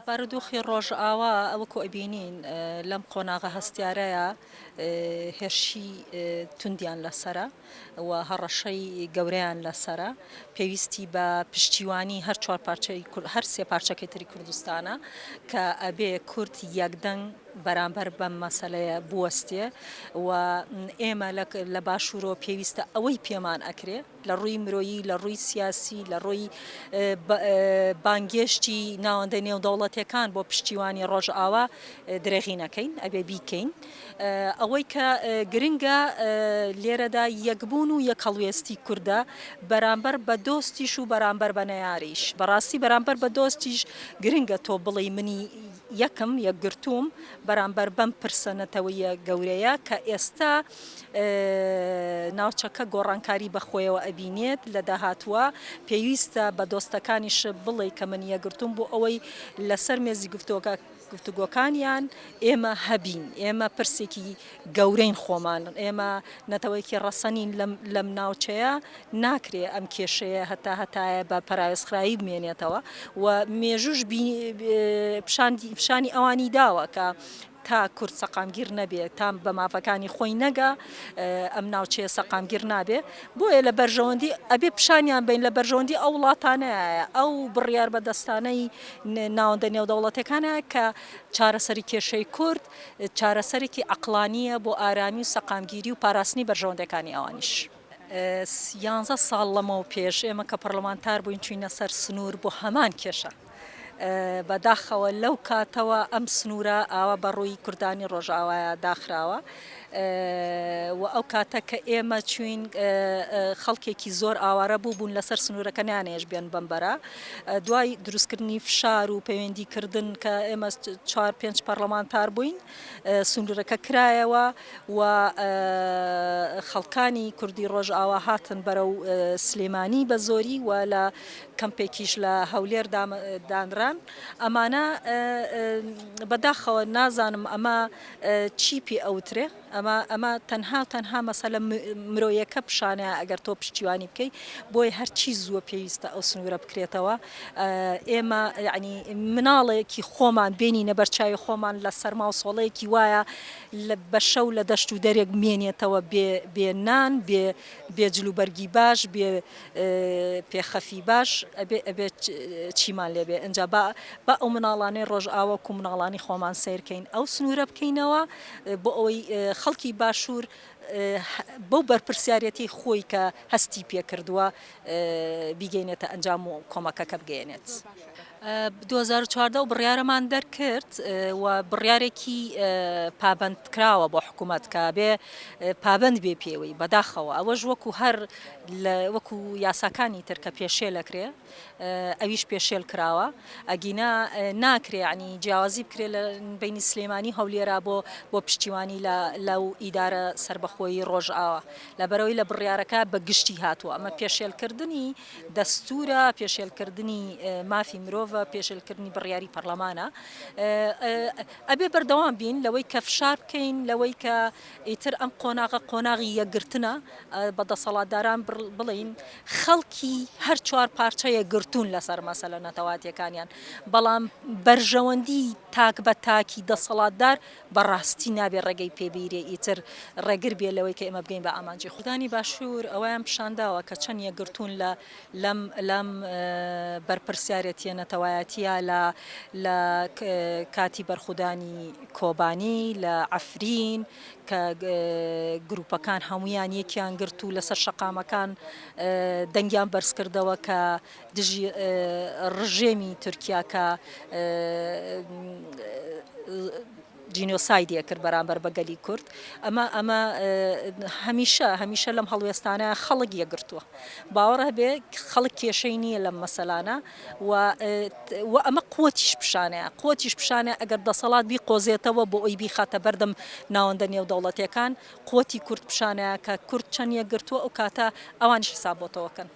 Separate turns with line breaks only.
بارودۆخی ڕۆژئاوا ئەوەکو ئەبینین لەم قۆناغە هەستیارەیە هێرشی توندیان لەسرە و هەڕەشەی گەورەیان لەسرە پێویستی بە پشتیوانی هەر چوار پارچەی هەر سێ پارچەکەی تری کوردستانە کە ئەبێ کورد یەکدەنگ بەرامبەر بەم مەسەلەیە بوەستێ و ئێمە لە باشوورۆ پێویستە ئەوەی پێمان ئەکرێ لە ڕووی مرۆیی لە ڕووی سیاسی لە ڕووی بانگێشتی ناوەندە نێودەوڵەتیەکان بۆ پشتیوانی ڕۆژئاوا درێغی نەکەین ئەبێ بیکەین ئەوەی کە گرنگە لێرەدا یەکبوون و یەکهەڵوێستی کووردە بەرامبەر بە دۆستیش و بەرامبەر بە نەیاریش بەڕاستی بەرامبەر بە دۆستیش گرنگە تۆ بڵێ منی یەکم یەکگرتووم بەرامبەر بەم پرسەنەتەوەیە گەورەیە کە ئێستا ناوچەکە گۆڕانکاری بەخۆیەوە ئەبینێت لە داهاتووە پێویستە بە دۆستەکانیش بڵێ کە من یەکگرتووم بۆ ئەوەی لەسەر مێزی گفتوگۆکانیان ئێمە هەبین ئێمە پرسێکی گەورەین خۆمان ئێمە نەتەوەیەکی ڕەسەنین لەم ناوچەیە ناکرێ ئەم کێشەیە هەتایە بە پەراوێزخرایی بمێنێتەوە و مێژوش پیشانی ئەوانی داوە کە تا کورد سەقامگیر نەبێت تا بە مافەکانی خۆی نەگا ئەم ناوچەیە سەقامگیر نابێ بۆیە لە بەرژەوەندی ئەبێ پیشانیان بین لە بەرژەوەندی ئەو وڵاتانەیە ئەو بڕیار بەدەستانەی ناوەندە نێودەوڵەتەکانە کە چارەسەری کێشەی کورد چارەسەرێکی عەقلانیە بۆ ئارامی و سەقامگیری و پاراستنی بەرژەوەندەکانی ئەوانیش. 11 ساڵ لەمەوە پێش ئێمە کە پەرلەمانتار بووین چووینە سەر سنوور بۆ هەمان کێشە بەداخەوە لەو کاتەوە ئەم سنوورە ئاوا بەڕووی کوردانی ڕۆژئاوایە داخراوە و ئەو کاتە کە ئێمە چوین خەڵکێکی زۆر ئاوارە بوون لەسەر سنوورەکە نیانێش بێن بەمبەرە دوای دروستکردنی فشار و پەیوەندیکردن کە ئێمە 4-5 پەرلەمانتار بووین سنوورەکە کرایەوە و خەڵکانی کوردی ڕۆژئاوا هاتن بەرەو سلێمانی بە زۆری و لە کەمپێکیش لە هەولێر دانران ئەمانە بەداخەوە نازانم ئەمە چی پێ ئەوترێ ئەمە تەنها مەسەلە مرۆیەکە پیشانەیە ئەگەر تۆ پشتیوانی بکەی بۆی هەرچی زووە پێویستە ئەو سنوورە بکرێتەوە ئێمە یعنی مناڵێکی خۆمان بینینە بەرچاوی خۆمان لە سەرما و سۆڵەیەکی وایە بە شەو لە دەشت و دەرێک بمێنێتەوە بێ نان بێ جلوبەرگی باش بێ پێخەفی باش ئەبێ چیمان لێبێ ئەنجا بە ئەو مناڵانەی ڕۆژئاوا و مناڵانی خۆمان سیرکەین ئەو سنوورە بکەینەوە بۆ ئەوەی خەڵکی باشوور بەو بەرپرسیارەتی خۆی کە هەستی پێکردووە بیگەینێتە ئەنجام و کۆمەکەکە بگەێنێت. 2014 و بڕیارەمان دەرکرد و بڕیارێکی پابندکراوە بۆ حکوومەت کە بێ پابند بێ پێوەی بەداخەوە ئەوەش وەکو هەر وەکو یاساکانی ترکە پێشێلەکرێ ئەویش پێشێل کراوە ئەگینا ناکرێ عنی جیاوازی بکرێ لە بینی سلێمانی هەولێرا بۆ پشتیوانی لەو ئیدارە سربەخۆیی ڕۆژئاوا لەبەرەوەی لە بڕیارەکە بە گشتی هاتووە ئەمە پێشێلکردنی دەستورە پێشێلکردنی مافی مرۆڤ پێشێلکردنی بڕیاری پەرلەمانە ئەبێ بەردەوام بین لەوەی کە فشار بکەین لەوەی کە ئیتر ئەم قۆناغی یەکگرتنە بە دەسەڵاتداران بڵین خەڵکی هەر چوار پارچەیە گرتوون لەسەر مەسەلە نەتەواتیەکانیان بەڵام بەرژەوەندی تاک بە تاکی دەسەڵاتدار بەڕاستی نابێ ڕێگەی پێبیرێ ئیتر ڕێگر بێ لەوەی کە ئێمە بگەین بە ئامانجی خودانی باشوور ئەویان پیشانداوە کە چەند یەکگرتوون لەم بەرپرسیارەتیە نەتەوایەتیە لە کاتی بەرخودانی کۆبانی لە عەفرین کە گروپەکان هەمویان یەکیان گرت و لەسەر شەقامەکان دەنگیان بەرز کردەوە کە دژی ڕژێمی تورکیا کە جینۆسایدیە کرد بەرامبەر بە گەلی کورد ئەمە هەمیشە لەم هەڵوێستانە خەڵک یەکگرتووە باوەڕ هەبێ خەڵک کێشەی نییە لەم مەسەلانە و ئەمە قووەتیش پیشانەیە ئەگەر دەسەڵات بی قۆزێتەوە بۆ ئەوی بیخاتە بەردەم ناوەندە نێودەوڵەتیەکان قووەتی کورد پیشانەیە کە کورد چەند یەکگرتووە ئەو کاتە ئەوانیش حساب بۆتەوەکەن.